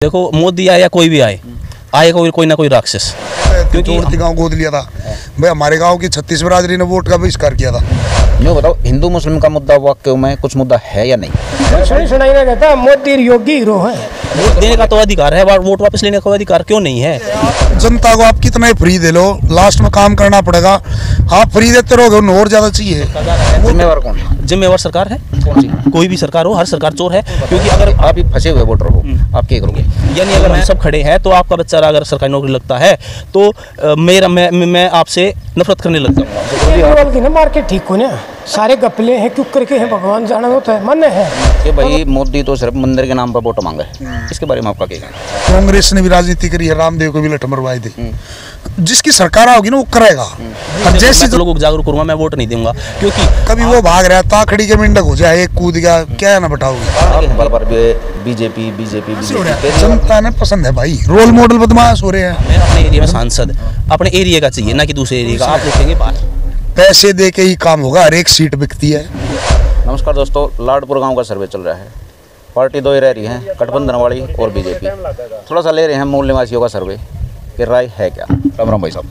देखो मोदी आए या कोई भी आए, आएगा कोई ना कोई राक्षस। क्योंकि गांव गोद लिया था भाई, हमारे गांव की 36 बिरादरी ने वोट का बहिष्कार किया था। मैं बताओ, हिंदू मुस्लिम का मुद्दा वाकई में कुछ मुद्दा है या नहीं? सुनाई नहीं देता, मोदी योगी हीरो है। वोट देने का तो अधिकार है, वोट वापस लेने का अधिकार क्यों नहीं है? जनता को आप कितना ही फ्री दे लो, लास्ट में काम करना पड़ेगा। आप फ्री देते रहोगे, उन्हें और ज्यादा चाहिए। जिम्मेवार कौन है? जिम्मेवार सरकार है, कौन सी? कोई भी सरकार हो, हर सरकार चोर है। क्योंकि अगर आप ही फंसे हुए वोटर हो, आप क्या करोगे? यानी अगर हम सब खड़े हैं तो आपका बच्चा अगर सरकारी नौकरी लगता है तो मैं आपसे नफरत करने लग जाऊंगा। मार्केट ठीक होने सारे गपले हैं, क्यों करके हैं भगवान जाना होता है, मन है कि भाई मोदी तो सिर्फ मंदिर के नाम पर वोट मांगा है। इसके बारे में आपका क्या कहना है? कांग्रेस ने भी राजनीति करी है, रामदेव को भी लठ मरवाई थी। जिसकी सरकार होगी ना वो करेगा। जैसे लोगों को जागरूक करूंगा, मैं वोट नहीं दूंगा। क्योंकि कभी वो भाग रहा है, ताखड़ी के मिंडक हो जाए, एक कूद गया, क्या ना बताओगे। बीजेपी जनता ने पसंद है भाई, रोल मॉडल बदमाश हो रहे हैं। मैं अपने एरिया में सांसद अपने एरिया का चाहिए, ना कि दूसरे एरिया का। आप देखेंगे बाहर पैसे दे के ही काम होगा, हर एक सीट बिकती है। नमस्कार दोस्तों, लाडपुर गांव का सर्वे चल रहा है। पार्टी दो ही रह रही है, गठबंधन वाली और बीजेपी। थोड़ा सा ले रहे हैं मूल निवासियों का सर्वे कि राय है क्या। राम राम भाई साहब।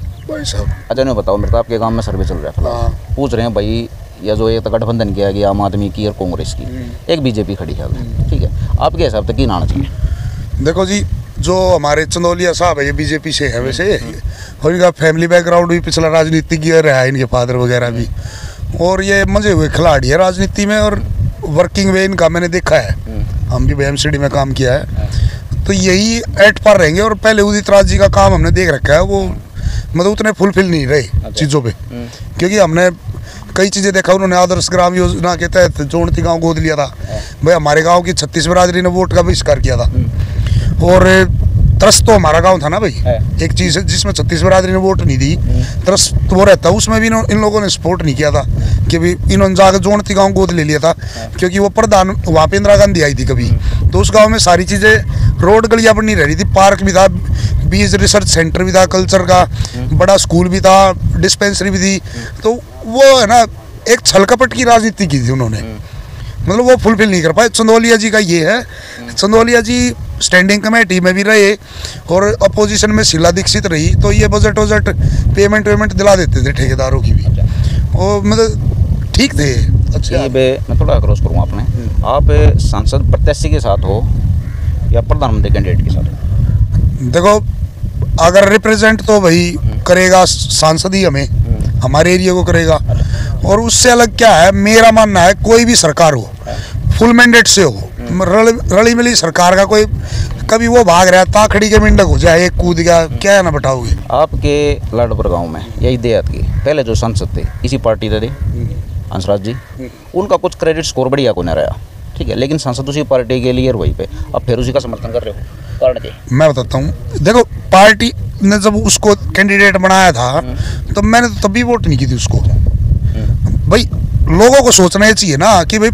अच्छा नहीं बताओ, मेरे को आपके गांव में सर्वे चल रहा है, पूछ रहे हैं भाई, या जो ये गठबंधन किया गया आम आदमी की और कांग्रेस की, एक बीजेपी खड़ी है, ठीक है, आपके हिसाब से किन आना चाहिए? देखो जी, जो हमारे चंदौलिया साहब है ये बीजेपी से है वैसे, और इनका फैमिली बैकग्राउंड भी पिछला राजनीतिक रहा है, इनके फादर वगैरह भी, और ये मजे हुए खिलाड़ी है राजनीति में, और वर्किंग वे इनका मैंने देखा है, हम भी BMCD में काम किया है, तो यही एट पर रहेंगे। और पहले उदित राज जी का काम हमने देख रखा है, वो मतलब उतने फुलफिल नहीं रहे चीज़ों पे, क्योंकि हमने कई चीज़ें देखा। उन्होंने आदर्श ग्राम योजना के तहत जोड़ती गाँव गोद लिया था भाई, हमारे गाँव की 36 बिरादरी ने वोट का बहिष्कार किया था। और त्रस्त तो हमारा गांव था ना भाई, एक चीज़ जिसमें 36 बिरादरी ने वोट नहीं दी, त्रस्त तो वो रहता, उसमें भी इन लोगों ने सपोर्ट नहीं किया था कि भी इन्होंने जाकर जोड़ती गांव गोद ले लिया था, क्योंकि वो प्रधान वहाँ पे इंदिरा गांधी आई थी कभी, तो उस गांव में सारी चीज़ें रोड गलियाँ पर नहीं रह रही थी, पार्क भी था, बीज रिसर्च सेंटर भी था, कल्चर का बड़ा स्कूल भी था, डिस्पेंसरी भी थी। तो वो है ना, एक छल कपट की राजनीति की थी उन्होंने, मतलब वो फुलफिल नहीं कर पाए। चंदौलिया जी का ये है, चंदौलिया जी स्टैंडिंग कमेटी में भी रहे और अपोजिशन में शीला दीक्षित रही, तो ये बजट पेमेंट दिला देते थे ठेकेदारों की भी, और मतलब ठीक थे। अच्छा, मैं थोड़ा क्रॉस करूँगा आपने, आप सांसद प्रत्याशी के साथ हो या प्रधानमंत्री कैंडिडेट के साथ हो? देखो, अगर रिप्रेजेंट तो भाई करेगा सांसद ही, हमें हमारे एरिया को करेगा, और उससे अलग क्या है, मेरा मानना है कोई भी सरकार हो, फुल मैंडेट से हो, रली मिली सरकार का कोई कभी वो भाग रहा है, ताखड़ी के मिंडक हो जाए, एक कूद गया, क्या ना बताओगे। आपके लाडपुर गांव में यही देहात की पहले जो सांसद थे इसी पार्टी थे हंसराज जी, उनका कुछ क्रेडिट स्कोर बढ़िया को नहीं रहा, ठीक है, लेकिन सांसद उसी पार्टी के लिए वहीं पे अब फिर उसी का समर्थन कर रहे हो, कारण क्या? मैं बताता हूँ, देखो पार्टी ने जब उसको कैंडिडेट बनाया था तो मैंने तो तभी वोट नहीं की थी उसको। भाई लोगों को सोचना ही चाहिए ना कि भाई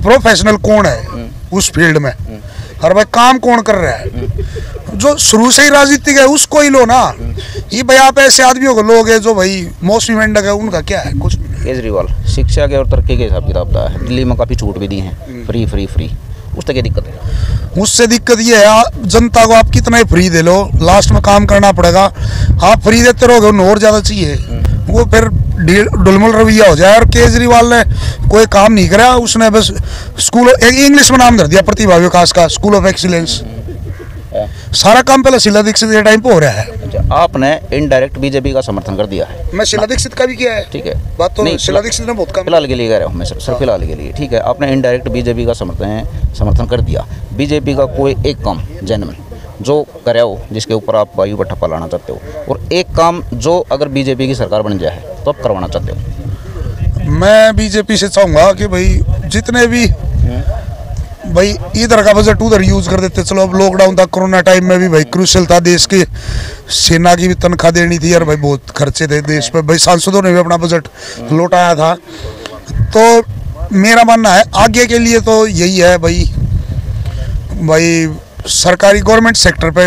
प्रोफेशनल कौन है उस फील्ड में, और भाई काम कौन कर रहा है, जो शुरू से ही राजनीतिक है उसको ही लो ना। ये भाई आप ऐसे आदमियों को लोग है जो भाई मौसमी मेंढक है, उनका क्या है कुछ। केजरीवाल शिक्षा के और तरक्की के हिसाब किताब था, दिल्ली में काफ़ी छूट भी दी हैं, फ्री उससे क्या दिक्कत है? उससे दिक्कत ये है, जनता को आप कितना ही फ्री दे लो, लास्ट में काम करना पड़ेगा। आप फ्री देते रहोगे, उन्हें और ज़्यादा चाहिए, वो फिर डुलमुल रवैया हो जाए। और केजरीवाल ने कोई काम नहीं करा, उसने बस स्कूल इंग्लिश में नाम धर दिया, प्रतिभा विकास का स्कूल ऑफ एक्सीलेंस, सारा काम पहले शीला दीक्षित के टाइम पे हो रहा है। अच्छा, आपने इनडायरेक्ट बीजेपी का समर्थन कर दिया है। मैं शीला दीक्षित का भी किया है, ठीक है, बात तो शीला दीक्षित ने बहुत काम फिलहाल के लिए कह रहा हूँ मैं, सिर्फ फिलहाल के लिए, ठीक है, आपने इनडायरेक्ट बीजेपी का समर्थन कर दिया। बीजेपी का कोई एक काम जेन्युइन जो करे हो, जिसके ऊपर आप वायु पर ठप्पा लाना चाहते हो, और एक काम जो अगर बीजेपी की सरकार बन जाए तो आप करवाना चाहते हो? मैं बीजेपी से चाहूँगा कि भाई जितने भी भाई इधर का बजट उधर यूज कर देते। चलो अब लॉकडाउन था, कोरोना टाइम में भी भाई क्रूशियल था, देश के सेना की भी तनख्वाह देनी थी यार भाई, बहुत खर्चे थे देश पे भाई, सांसदों ने भी अपना बजट लौटाया था। तो मेरा मानना है आगे के लिए तो यही है भाई सरकारी गवर्नमेंट सेक्टर पे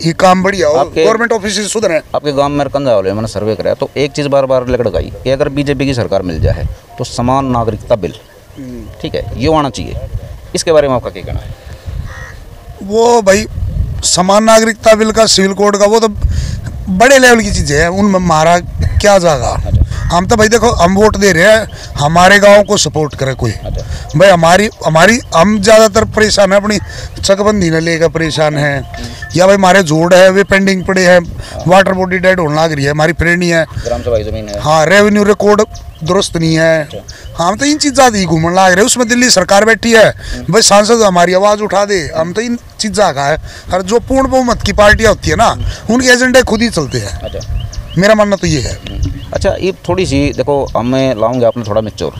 ये काम बढ़िया हो, गवर्नमेंट ऑफिस सुधरे। आपके गांव में कंधा वाले मैंने सर्वे कराया तो एक चीज़ बार बार लड़खड़ाई कि अगर बीजेपी की सरकार मिल जाए तो समान नागरिकता बिल, ठीक है, ये आना चाहिए, इसके बारे में आपका क्या कहना है? वो भाई समान नागरिकता बिल का, सिविल कोड का, वो तो बड़े लेवल की चीज़ें हैं, उनमें हमारा क्या जाएगा। हम तो भाई देखो, हम वोट दे रहे हैं, हमारे गांव को सपोर्ट करे कोई। भाई हमारी हम ज़्यादातर परेशान है, अपनी चकबंदी ने लेकर परेशान है, या भाई हमारे जोड़ है वे पेंडिंग पड़े हैं, वाटर बॉडी डेड होने लग रही है, हमारी प्रेरणी है, ग्राम सभा की जमीन है, हाँ रेवेन्यू रिकॉर्ड दुरुस्त नहीं है। हम तो इन चीज़ों ही घूमने लग रहे हैं। उसमें दिल्ली सरकार बैठी है, भाई सांसद हमारी आवाज़ उठा दे, हम तो इन चीज़ों का है। और जो पूर्ण बहुमत की पार्टियाँ होती है ना, उनके एजेंडे खुद ही चलते हैं। मेरा मानना तो ये है। अच्छा, ये थोड़ी सी देखो, मैं लाऊंगा आपने थोड़ा मेच्योर,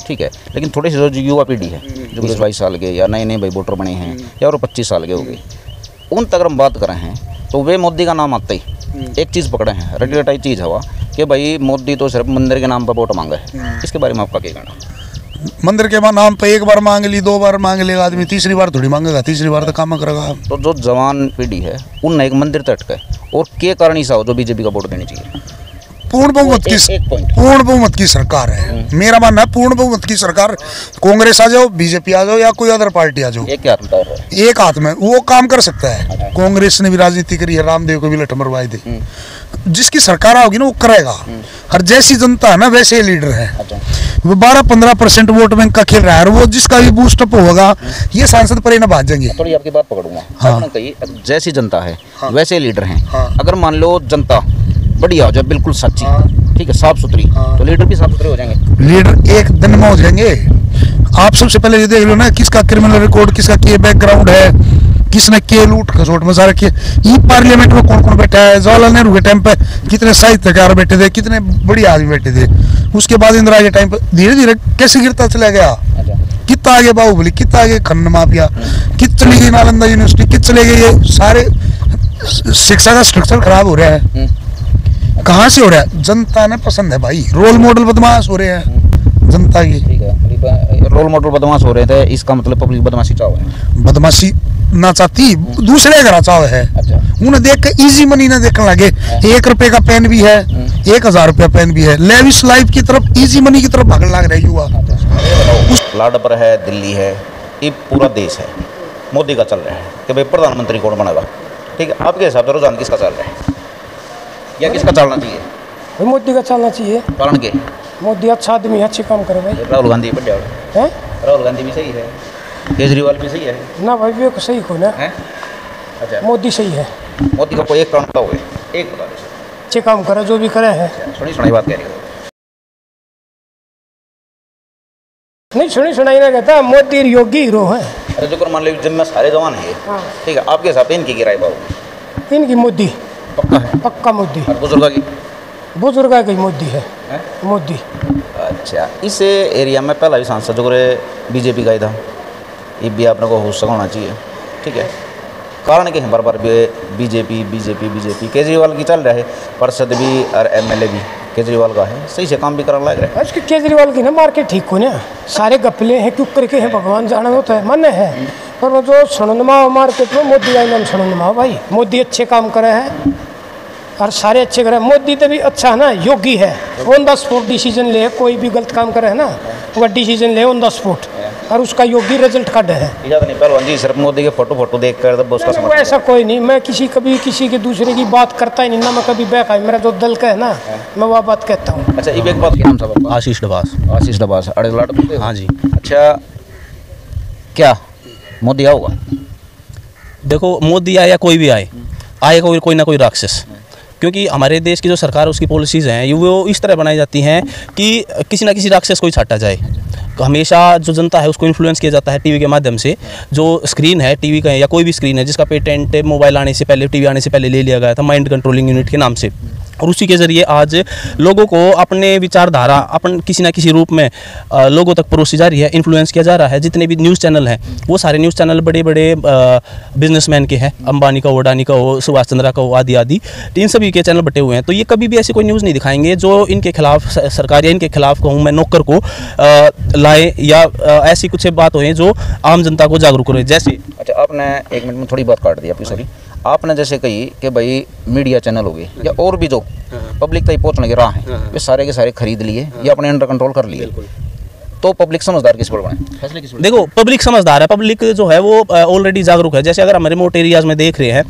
ठीक है, लेकिन थोड़ी सी जो युवा पीढ़ी है, जो 22 साल के या नए नए भाई वोटर बने हैं, या और 25 साल के हो गए, उन तक हम बात कर रहे हैं, तो वे मोदी का नाम आते ही एक चीज़ पकड़े हैं, रेगुलेटाइज चीज़ हवा कि भाई मोदी तो सिर्फ मंदिर के नाम पर वोट मांगा है। इसके बारे में आपका क्या कहना? मंदिर के नाम पे एक बार मांग ली, 2 बार मांग लेगा आदमी, तीसरी बार थोड़ी मांगेगा, तीसरी बार तो काम करेगा। तो जो जवान पीढ़ी है उन एक मंदिर तक है, और के कारण ऐसा हो जो बीजेपी का वोट देनी चाहिए? पूर्ण बहुमत की सरकार है। मेरा मानना है पूर्ण बहुमत की सरकार, कांग्रेस आ जाओ, बीजेपी आ जाओ, या कोई अदर पार्टी आ जाओ, एक हाथ में वो काम कर सकता है। कांग्रेस ने भी राजनीति करी है, रामदेव को भी लठ मरवाए थे। जिसकी सरकार होगी ना वो करेगा। और जैसी जनता है ना वैसे लीडर है। वो 12-15% वोट बैंक का खेल रहा है, और वो जिसका भी बूस्टअप होगा ये सांसद पर ही ना भाग जाएंगे। थोड़ी आपकी बात पकड़ूंगा। हाँ। आपने कही जैसी जनता है वैसे लीडर हैं। हाँ। अगर मान लो जनता बढ़िया हो जाए, बिल्कुल सच्ची, ठीक है, साफ सुथरी, तो लीडर भी साफ सुथरे हो जाएंगे। लीडर एक दिन में हो जाएंगे। आप सबसे पहले ये देख लो ना, किसका क्रिमिनल रिकॉर्ड, किसका क्या बैकग्राउंड है, किसने के लूट खसोट मचा रखी है। ये पार्लियामेंट में कौन कौन बैठा है? जवाहरलाल नेहरू के टाइम पे कितने साहित्यकार बैठे थे, कितने बढ़िया आदमी बैठे थे। उसके बाद इंदिरा के टाइम पे धीरे धीरे कैसे गिरता चला गया। कितना आगे बाहुबली, कितना आगे खनन माफिया, कित चली गई नालंदा यूनिवर्सिटी, कित चले गए, ये सारे शिक्षा का स्ट्रक्चर खराब हो रहा है। कहाँ से हो रहा है? जनता ने पसंद है भाई। रोल मॉडल बदमाश हो रहे हैं जनता की। ठीक है, रोल मॉडल बदमाश हो रहे थे, इसका मतलब पब्लिक बदमाशी चाव है। बदमाशी ना चाहती, दूसरे घर चाव है। अच्छा। उन्हें देख के इजी मनी ना देखने लगे। 1 रुपए का पेन भी है, 1000 रुपया पेन भी है। लेविश लाइफ की तरफ, इजी मनी की तरफ भागने लग रहे युवा। लाड पर है, दिल्ली है, ये पूरा देश है, मोदी का चल रहा है कि भाई प्रधानमंत्री कौन बनेगा। ठीक है, आपके हिसाब से रुझान किसका चल रहा है, या किसका चलना चाहिए? भाई मोदी का चलना चाहिए। कारण के? मोदी अच्छा आदमी है, अच्छे काम करे भाई। राहुल गांधी बढ़िया है, राहुल गांधी भी सही है, केजरीवाल भी सही है ना भाई, वे सही को ना है। अच्छा, मोदी सही है। मोदी का कोई एक काम बताओ, एक बता दो। अच्छे काम करे, जो भी करे है। सुनी बात कह रही हो? नहीं सुनी सुनाई ना कहता, मोदी योगी हीरो है। अरे जो कर मान लो जिम्मे सारे जवान है, ठीक है, आपके हिसाब से इनकी गिराई पाओ? इनकी मोदी पक्का है, पक्का मोदी। और बुजुर्गा की? बुजुर्गा की मोदी है, मोदी। अच्छा, इस एरिया में पहला भी सांसद जो बीजेपी का ही था, ये भी आपने को होश होना चाहिए। ठीक है, कारण के हैं बार बार बीजेपी बीजेपी बीजेपी। केजरीवाल की चल रहा है, पार्षद भी और एमएलए भी केजरीवाल का है, सही से काम भी करने लग रहा है। आज केजरीवाल की ना मार्केट ठीक हो ना, सारे गपले हैं, क्यों करके हैं भगवान जाना होता है, मन है। पर वो जो सणनमा मार्केट में मोदी का नाम सणनमा भाई, मोदी अच्छे काम करे हैं और सारे अच्छे करे। मोदी तो भी अच्छा है ना, योगी है, ऑन द स्पॉट डिसीजन ले, कोई भी गलत काम करे है ना वो डिसीजन ले ऑन द स्पॉट, और उसका योगी रिजल्ट काटे है। नहीं पहलवान जी, सिर्फ मोदी के फोटो देख कर तो उसका समझ ऐसा कोई नहीं। मैं कभी किसी के दूसरे की बात करता ही नहीं ना, मैं कभी बहका, मेरा जो दल का है ना मैं वह बात कहता हूँ। अच्छा, एक बात क्या नाम था? आशीष डबास। आशीष डबास, अड़े लाड। हाँ जी। अच्छा, क्या मोदी आऊगा? देखो, मोदी आए या कोई भी आए कोई ना कोई राक्षस। क्योंकि हमारे देश की जो सरकार उसकी पॉलिसीज़ हैं वो इस तरह बनाई जाती हैं कि किसी ना किसी राक्षस को ही छाटा जाए। तो हमेशा जो जनता है उसको इन्फ्लुएंस किया जाता है टीवी के माध्यम से। जो स्क्रीन है टीवी का है या कोई भी स्क्रीन है जिसका पेटेंट मोबाइल आने से पहले, टीवी आने से पहले ले लिया गया था माइंड कंट्रोलिंग यूनिट के नाम से, और उसी के ज़रिए आज लोगों को अपने विचारधारा अपन किसी ना किसी रूप में लोगों तक परोसी जा रही है, इन्फ्लुएंस किया जा रहा है। जितने भी न्यूज़ चैनल हैं वो सारे न्यूज़ चैनल बड़े बड़े बिजनेसमैन के हैं, अंबानी का हो, अडानी का हो, सुभाष चंद्रा का हो, आदि आदि, इन सभी के चैनल बटे हुए हैं। तो ये कभी भी ऐसी कोई न्यूज़ नहीं दिखाएंगे जो इनके खिलाफ सरकार या इनके खिलाफ कहूँ मैं नौकर को लाए, या ऐसी कुछ बात हो जो आम जनता को जागरूक करे। जैसे अच्छा, आपने 1 मिनट में थोड़ी बात काट दी आपकी, सॉरी। आपने जैसे कही कि भाई मीडिया चैनल हो गए या और भी जो पब्लिक तक पहुंचने के राह हैं वे सारे के सारे खरीद लिए या अपने अंडर कंट्रोल कर लिए। तो पब्लिक समझदार किस पर बने, फैसले किस पर? देखो पब्लिक समझदार है, पब्लिक जो है वो ऑलरेडी जागरूक है। जैसे अगर हम रिमोट एरियाज में देख रहे हैं,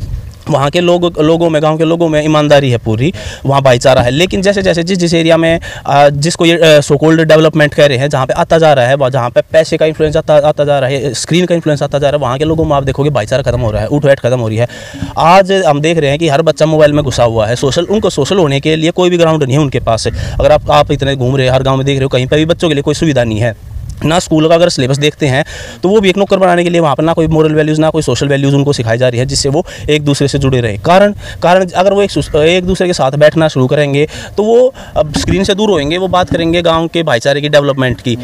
वहाँ के लोगों में, गांव के लोगों में ईमानदारी है पूरी, वहाँ भाईचारा है। लेकिन जैसे जैसे जिस एरिया में जिसको ये सो कॉल्ड डेवलपमेंट कह रहे हैं, जहाँ पे आता जा रहा है, जहाँ पे पैसे का इन्फ्लुएंस आता जा रहा है, स्क्रीन का इन्फ्लुएंस आता जा रहा है, वहाँ के लोगों में आप देखोगे भाईचारा खत्म हो रहा है, उठ-बैठ खत्म हो रही है। आज हम देख रहे हैं कि हर बच्चा मोबाइल में घुसा हुआ है। उनको सोशल होने के लिए कोई भी ग्राउंड नहीं है उनके पास। अगर आप इतने घूम रहे हैं, हर गाँव में देख रहे हो, कहीं पर भी बच्चों के लिए कोई सुविधा नहीं है ना। स्कूल का अगर सिलेबस देखते हैं तो वो भी एक नौकर बनाने के लिए वहाँ पर ना कोई मोरल वैल्यूज़ ना कोई सोशल वैल्यूज़ उनको सिखाई जा रही है, जिससे वो एक दूसरे से जुड़े रहे। कारण अगर वो एक दूसरे के साथ बैठना शुरू करेंगे तो वो अब स्क्रीन से दूर होएंगे, वो बात करेंगे गांव के भाईचारे की, डेवलपमेंट की,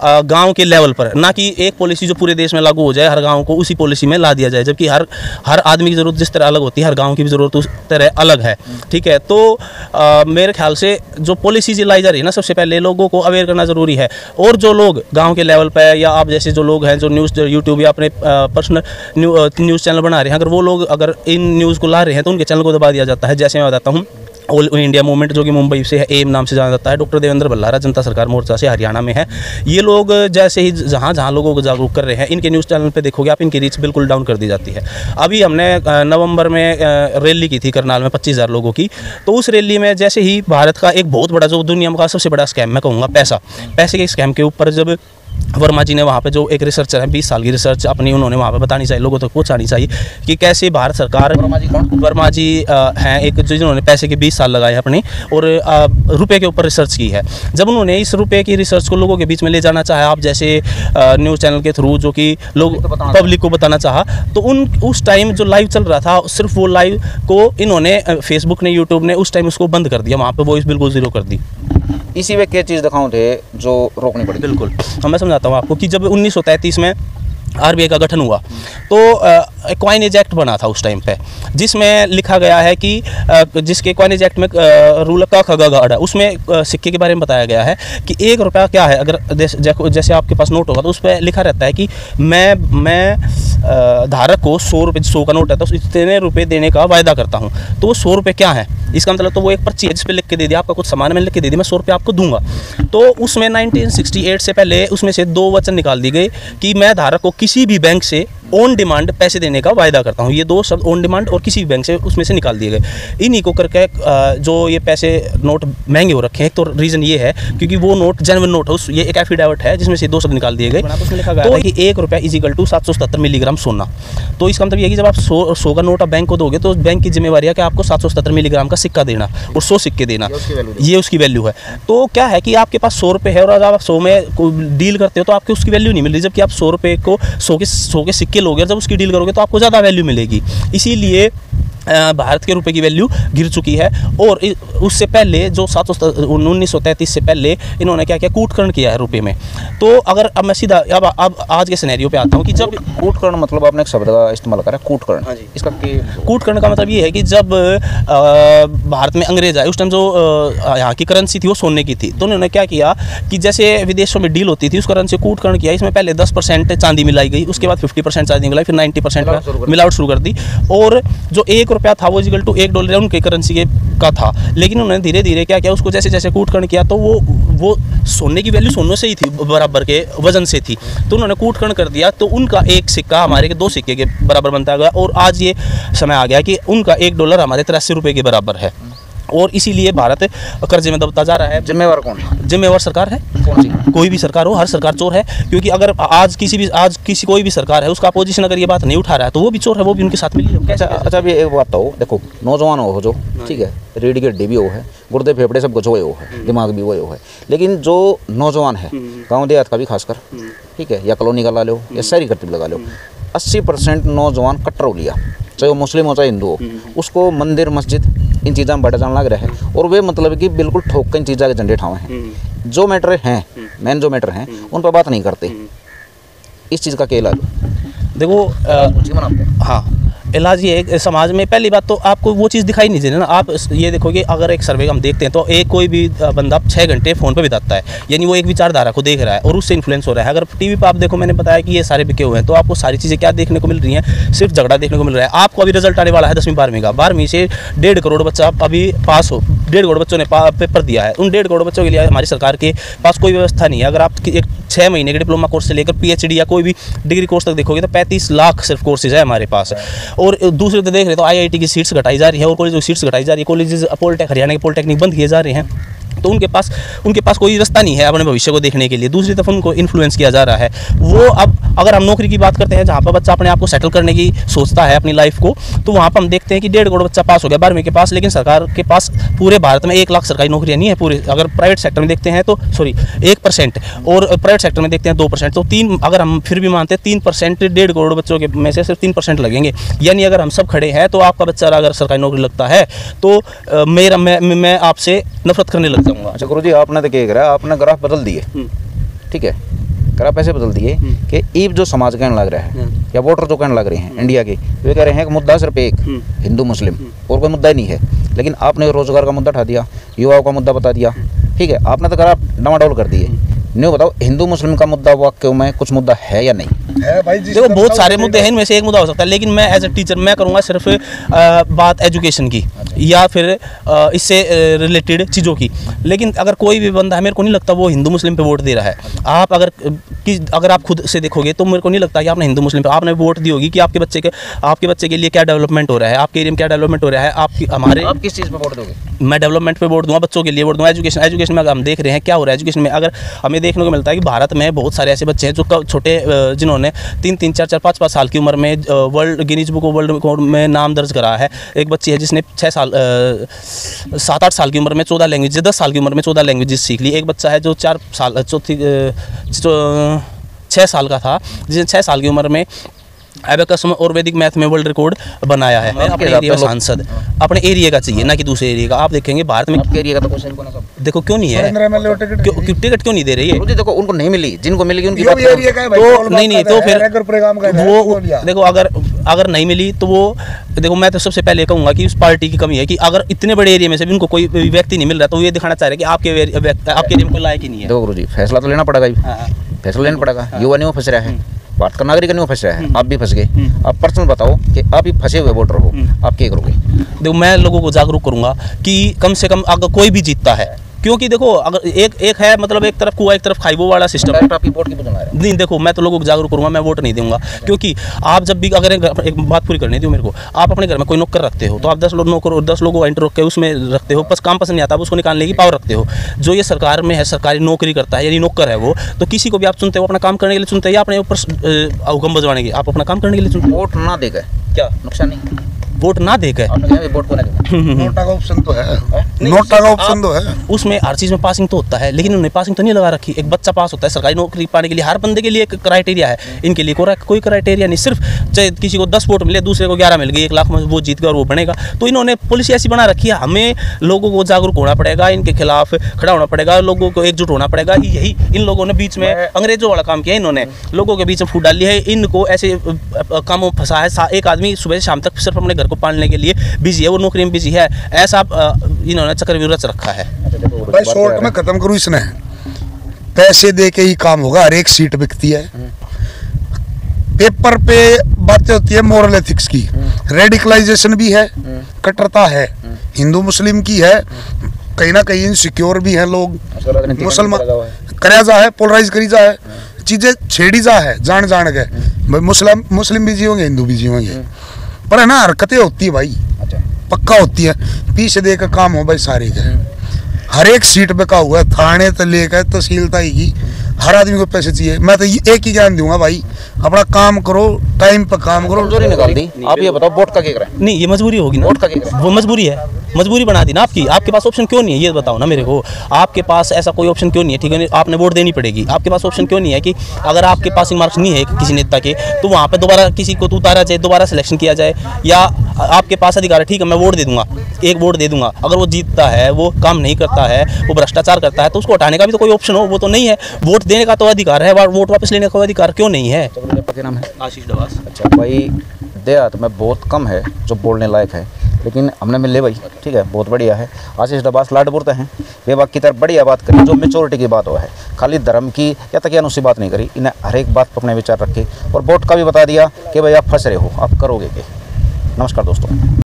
गांव के लेवल पर, ना कि एक पॉलिसी जो पूरे देश में लागू हो जाए, हर गांव को उसी पॉलिसी में ला दिया जाए। जबकि हर आदमी की ज़रूरत जिस तरह अलग होती है, हर गांव की भी ज़रूरत उस तरह अलग है। ठीक है, तो मेरे ख्याल से जो पॉलिसीज लाई जा रही है ना, सबसे पहले लोगों को अवेयर करना ज़रूरी है। और जो लोग गाँव के लेवल पर या आप जैसे जो लोग हैं जो न्यूज़ यूट्यूब या अपने पर्सनल न्यूज़ चैनल बना रहे हैं, अगर वो लोग अगर इन न्यूज़ को ला रहे हैं तो उनके चैनल को दबा दिया जाता है। जैसे मैं बताता हूँ, ऑल इंडिया मूवमेंट जो कि मुंबई से है, एम नाम से जाना जाता है, डॉक्टर देवेंद्र भल्लारा जनता सरकार मोर्चा से हरियाणा में है। ये लोग जैसे ही जहाँ लोगों को जागरूक कर रहे हैं, इनके न्यूज़ चैनल पे देखोगे आप, इनकी रीच बिल्कुल डाउन कर दी जाती है। अभी हमने नवंबर में रैली की थी करनाल में 25,000 लोगों की। तो उस रैली में जैसे ही भारत का एक बहुत बड़ा, जो दुनिया का सबसे बड़ा स्कैम मैं कहूँगा, पैसे के स्कैम के ऊपर जब वर्मा जी ने वहाँ पे, जो एक रिसर्चर है, 20 साल की रिसर्च अपनी उन्होंने वहाँ पे बतानी चाहिए, लोगों तक पहुँचानी चाहिए कि कैसे भारत सरकार, वर्मा जी हैं एक, जिन्होंने पैसे के 20 साल लगाए अपने और रुपए के ऊपर रिसर्च की है। जब उन्होंने इस रुपए की रिसर्च को लोगों के बीच में ले जाना चाहा, आप जैसे न्यूज़ चैनल के थ्रू, जो कि लोग पब्लिक को बताना चाहा, तो उस टाइम जो लाइव चल रहा था, सिर्फ वो लाइव को इन्होंने, फेसबुक ने, यूट्यूब ने उस टाइम उसको बंद कर दिया, वहाँ पर वॉइस बिल्कुल ज़ीरो कर दी। इसी में क्या चीज़ दिखाऊँ थे जो रोकनी पड़ी? बिल्कुल, मैं समझाता हूँ आपको कि जब 1933 में आरबीआई का गठन हुआ तो कॉइनेज एक्ट बना था उस टाइम पे, जिसमें लिखा गया है कि जिसके कॉइनेज एक्ट में रूल का खगा, उसमें सिक्के के बारे में बताया गया है कि 1 रुपया क्या है। अगर जैसे आपके पास नोट होगा तो उस पर लिखा रहता है कि मैं धारक को 100 का नोट है तो इतने रुपये देने का वायदा करता हूँ। तो वो 100 रुपये क्या है, इसका मतलब तो वो एक पर्ची है जिस पे लिख के दे दिया, आपका कुछ सामान मैंने लिख के दे दिया, मैं 100 रुपये आपको दूंगा। तो उसमें 1968 से पहले उसमें से 2 वचन निकाल दी गई कि मैं धारक को किसी भी बैंक से ऑन डिमांड पैसे देने का वायदा करता हूँ। ये 2 शब्द ऑन डिमांड और किसी भी बैंक से उसमें से निकाल दिए गए। इन्हीं को करके जो ये पैसे नोट महंगे हो रखे हैं, तो रीज़न ये है क्योंकि वो नोट जेन्युइन नोट है, ये एक एफिडेविट है जिसमें से 2 शब्द निकाल दिए गए। उसमें लिखा गया है कि 1 रुपया = 777 मिलीग्राम सोना। तो इसका मतलब ये है कि जब आप 100 का नोट आप बैंक को दोगे तो बैंक की जिम्मेवारी है कि आपको 777 मिलीग्राम का सिक्का देना और 100 सिक्के देना, ये उसकी वैल्यू है। तो क्या है कि आपके पास 100 रुपये है और आप 100 में डील करते हो तो आपको उसकी वैल्यू नहीं मिल रही, जबकि आप 100 रुपये को 100 के सिक्के लोगे, जब उसकी डील करोगे तो आपको ज़्यादा वैल्यू मिलेगी। इसीलिए भारत के रुपए की वैल्यू गिर चुकी है। और उससे पहले जो 1933 से पहले इन्होंने क्या किया, कूटकरण किया है रुपए में। तो अगर अब मैं सीधा अब आज के सिनेरियो पे आता हूँ कि जब कूटकरण, मतलब आपने एक शब्द का इस्तेमाल करा, कूटकरण। हाँ जी। इसका कूटकरण का मतलब ये है कि जब भारत में अंग्रेज आए, उस टाइम जो यहाँ की करेंसी थी वो सोने की थी, तो उन्होंने क्या किया कि जैसे विदेशों में डील होती थी उस करेंसी को कूटकरण किया। इसमें पहले 10% चांदी मिलाई गई, उसके बाद 50% चांदी मिलाई, फिर 90% मिलावट शुरू कर दी। और जो 1 रुपया था वो $1 उनके करेंसी का था। लेकिन उन्होंने धीरे धीरे क्या किया, उसको जैसे जैसे कूटकरण किया तो वो सोने की वैल्यू सोने से ही थी, बराबर के वजन से थी, तो उन्होंने कूटकरण कर दिया। तो उनका एक सिक्का हमारे के 2 सिक्के के बराबर बनता गया और आज ये समय आ गया कि उनका $1 हमारे 83 रुपये के बराबर है। और इसीलिए भारत कर्जे में दबता जा रहा है। जिम्मेवार कौन? जिम्मेवार सरकार है, कौन सी? कोई भी सरकार हो, हर सरकार चोर है। क्योंकि अगर आज कोई भी सरकार है, उसका अपोजिशन अगर ये बात नहीं उठा रहा है तो वो भी चोर है, वो भी उनके साथ मिली। अच्छा, अभी एक बात हो, देखो नौजवान हो जो, ठीक है, रीढ़ की हड्डी भी वो है, गुर्दे फेफड़े सब कुछ वो है, दिमाग भी वो है, लेकिन जो नौजवान है गाँव देहात का भी खासकर, ठीक है, या कॉलोनी का ला लो या शहरी करतब लगा लो, 80% नौजवान कट्टर हो लिया, चाहे वो मुस्लिम हो चाहे हिंदू हो, उसको मंदिर मस्जिद इन चीज़ों में बढ़ा जाने लग रहा है। और वे मतलब कि बिल्कुल ठोक के इन चीज़ों के झंडे ठावे हैं। जो मैटर हैं, मेन जो मैटर हैं, उन पर बात नहीं करते। इस चीज़ का क्या इलाज? देखो हाँ, इलाज ये है, समाज में पहली बात तो आपको वो चीज़ दिखाई नहीं दे रही ना। आप ये देखोगे, अगर एक सर्वे हम देखते हैं तो कोई भी बंदा 6 घंटे फ़ोन पे बिताता है, यानी वो एक विचारधारा को देख रहा है और उससे इन्फ्लुएंस हो रहा है। अगर टीवी पे आप देखो, मैंने बताया कि ये सारे बिके हुए हैं, तो आपको सारी चीज़ें क्या देखने को मिल रही हैं? सिर्फ झगड़ा देखने को मिल रहा है। आपको अभी रिजल्ट आने वाला है 10वीं 12वीं का, 12वीं से 1.5 करोड़ बच्चा अभी पास हो, 1.5 करोड़ बच्चों ने पेपर दिया है, उन 1.5 करोड़ बच्चों के लिए हमारी सरकार के पास कोई व्यवस्था नहीं है। अगर आप एक 6 महीने के डिप्लोमा कोर्स से लेकर PhD या कोई भी डिग्री कोर्स तक देखोगे तो 35 लाख सिर्फ कोर्सेज है हमारे पास। और दूसरे तो देख रहे तो IIT की सीट्स घटाई जा रही है और कॉलेज की सीट्स घटाई जा रही है, कॉलेजेस पॉलिटेक हरियाणा के पॉलिटेक्निक बंद किए जा रहे हैं, तो उनके पास कोई रास्ता नहीं है अपने भविष्य को देखने के लिए। दूसरी तरफ उनको इन्फ्लुएंस किया जा रहा है। वो अब अगर हम नौकरी की बात करते हैं जहाँ पर बच्चा अपने आप को सेटल करने की सोचता है अपनी लाइफ को, तो वहाँ पर हम देखते हैं कि 1.5 करोड़ बच्चा पास हो गया 12वीं के पास, लेकिन सरकार के पास पूरे भारत में 1 लाख सरकारी नौकरियाँ नहीं है पूरे। अगर प्राइवेट सेक्टर में देखते हैं तो 1% और प्राइवेट सेक्टर में देखते हैं 2%, तो 3, अगर हम फिर भी मानते हैं 3% 1.5 करोड़ बच्चों के में से सिर्फ 3% लगेंगे। यानी अगर हम सब खड़े हैं तो आपका बच्चा अगर सरकारी नौकरी लगता है तो मैं आपसे नफरत करने लग जाऊँगा। अच्छा गुरु जी, आपने तो क्या करा, आपने ग्राफ बदल दिए, ठीक है, ग्राफ ऐसे बदल दिए कि ईब जो समाज कहने लग रहा है या वोटर जो कहने लग रहे हैं इंडिया के, वे कह रहे हैं कि मुद्दा सिर्फ एक हिंदू मुस्लिम और कोई मुद्दा ही नहीं है। लेकिन आपने रोजगार का मुद्दा उठा दिया, युवाओं का मुद्दा बता दिया, ठीक है, आपने तो ग्राफ डमाडोल कर दिए। नहीं बताओ हिंदू मुस्लिम का मुद्दा वाकई में कुछ मुद्दा है या नहीं है भाई? देखो बहुत सारे मुद्दे हैं, इनमें से एक मुद्दा हो सकता है, लेकिन मैं एज ए टीचर मैं करूँगा सिर्फ बात एजुकेशन की या फिर इससे रिलेटेड चीज़ों की। लेकिन अगर कोई भी बंदा है, मेरे को नहीं लगता वो हिंदू मुस्लिम पे वोट दे रहा है। आप अगर आप खुद से देखोगे तो मेरे को नहीं लगता कि आपने हिंदू मुस्लिम पे आपने वोट दी होगी कि आपके बच्चे के लिए क्या डेवलपमेंट हो रहा है, आपके एरिया में क्या डेवलपमेंट हो रहा है। आप किस चीज़ पे वोट दोगे? मैं डेवलपमेंट पे वोट दूंगा, बच्चों के लिए वोट दूंगा। एजुकेशन में अगर हम देख रहे हैं क्या हो रहा है एजुकेशन में, अगर हमें देखने को मिलता है कि भारत में बहुत सारे ऐसे बच्चे हैं जो छोटे जिन्होंने 3-3, 4-4, 5-5 साल की उम्र में world Guinness book of world record में नाम दर्ज करा है। एक बच्ची है जिसने 7-8 साल की उम्र में 14 लैंग्वेज, 10 साल की उम्र में 14 लैंग्वेजेस सीख ली। एक बच्चा है जो 6 साल का था जिसने 6 साल की उम्र में एबेकस और वैदिक मैथ में वर्ल्ड रिकॉर्ड बनाया है। मैं अपने एरिया का सांसद, अपने एरिया का चाहिए ना कि दूसरे एरिया का। आप देखेंगे भारत में आपके एरिया का तो क्वेश्चन कौन है सब? देखो क्यों नहीं है, टिकट क्यों नहीं दे रही है? देखो उनको नहीं मिली, जिनको मिलेगी उनकी तो नहीं तो फिर वो देखो अगर नहीं मिली तो वो देखो, मैं तो सबसे पहले कहूँगा कि उस पार्टी की कमी है कि अगर इतने बड़े एरिया में से भी उनको कोई व्यक्ति नहीं मिल रहा तो ये दिखाना चाह रहे कि आपके एरिया में कोई लायक ही नहीं है। देखो गुरु जी, फैसला तो लेना पड़ेगा, फैसला लेना पड़ेगा। युवा नहीं फंस रहा है, भारत का नागरिक नहीं फंस रहा है, आप भी फंस गए। आप पर्सनल बताओ कि आप ही फंसे हुए वोटर हो, आप क्या करोगे? देखो मैं लोगों को जागरूक करूंगा कि कम से कम अगर कोई भी जीतता है, क्योंकि देखो अगर एक है मतलब एक तरफ कुआ एक तरफ खाई, वो वाला सिस्टम है। आपकी वोट की बदला है नहीं, देखो मैं तो लोगों को जागरूक करूंगा, मैं वोट नहीं दूंगा। क्योंकि आप जब भी अगर एक बात पूरी करनी थी मेरे को, आप अपने घर में कोई नौकर रखते हो तो आप 10 लोगों को एंटर रख के उसमें रखते हो, बस काम पसंद नहीं आता, उसको निकालने की पावर रखते हो। जो ये सरकार में है, सरकारी नौकरी करता है यानी नौकर है वो, तो किसी को भी आप चुनते हो अपना काम करने के लिए चुनते हैं या अपने ऊपर हुक्म बजवाने के, आप अपना काम करने के लिए चुनते हो। वोट ना देकर क्या नुकसान नहीं? वोट ना देकर वोट को नोटा का ऑप्शन तो है, नोटा का ऑप्शन तो है, उसमें हर चीज़ में पासिंग तो होता है, लेकिन उन्होंने पासिंग तो नहीं लगा रखी। एक बच्चा पास होता है सरकारी नौकरी पाने के लिए, हर बंदे के लिए एक क्राइटेरिया है, इनके लिए कोई क्राइटेरिया नहीं। सिर्फ चाहे किसी को 10 वोट मिले, दूसरे को 11 मिल गई, 1 लाख में वो जीत गया और वो बनेगा। तो इन्होंने पॉलिसी ऐसी बना रखी है, हमें लोगों को जागरूक होना पड़ेगा, इनके खिलाफ खड़ा होना पड़ेगा, लोगों को एकजुट होना पड़ेगा। यही इन लोगों ने बीच में अंग्रेजों वाला काम किया, इन्होंने लोगों के बीच में फूट डाली है, इनको ऐसे कामों में फंसा है। एक आदमी सुबह से शाम तक सिर्फ अपने घर को पालने के लिए बिजी है, वो नौकरी में बिजी है, ऐसा इन्होंने चक्रव्यूह रच रखा है। भाई शॉर्ट में खत्म करूँ, इसने पैसे दे के ही काम होगा, हर एक सीट बिकती है। पेपर पे बातें होती है मोरल एथिक्स की, रेडिकलाइजेशन भी है, कट्टरता है, हिंदू मुस्लिम की है, कहीं ना कहीं इनसिक्योर भी है लोग, मुसलमान कराया जा है, पोलराइज करी जा है, चीजें छेड़ी जा है जान के, मुस्लिम भी जी होंगे, हिंदू भी जी होंगे, पर है ना हरकतें होती है भाई, पक्का होती है, पीछे देकर काम हो भाई सारे के। हर एक सीट पे का हुआ है, थाने तो लेकर तहसील तक की, हर आदमी को पैसे चाहिए। मैं तो एक ही ज्ञान दूंगा भाई, अपना काम करो, टाइम पर काम करो। कमजोरी निकाल दी। आप ये बताओ वोट का क्या करें? नहीं, ये मजबूरी होगी ना, वोट का क्या करें? वो मजबूरी है, मजबूरी बना दी ना आपकी। आपके पास ऑप्शन क्यों नहीं है ये बताओ ना मेरे को, आपके पास ऐसा कोई ऑप्शन क्यों नहीं है? ठीक है, आपने वोट देनी पड़ेगी, आपके पास ऑप्शन क्यों नहीं है कि अगर आपके पासिंग मार्क्स नहीं है किसी नेता के तो वहाँ पे दोबारा किसी को उतारा जाए, दोबारा सिलेक्शन किया जाए, या आपके पास अधिकार है, ठीक है मैं वोट दे दूंगा, एक वोट दे दूंगा, अगर वो जीतता है, वो काम नहीं करता है, वो भ्रष्टाचार करता है, तो उसको हटाने का भी तो कोई ऑप्शन हो, वो तो नहीं है। वोट देने का तो अधिकार है, वोट वापस लेने का अधिकार क्यों नहीं है? क्या नाम है? आशीष डवास। अच्छा भाई, देहात में बहुत कम है जो बोलने लायक है, लेकिन हमने मिल ले भाई, ठीक है, बहुत बढ़िया है। आशीष डबास लाडपुर हैं, बेबाक की तरफ बढ़िया बात करी, जो मेच्योरिटी की बात हुआ है, खाली धर्म की या तकियानुसी बात नहीं करी, इन्हें हर एक बात पर अपने विचार रखे और वोट का भी बता दिया कि भाई आप फंस रहे हो, आप करोगे क्या। नमस्कार दोस्तों।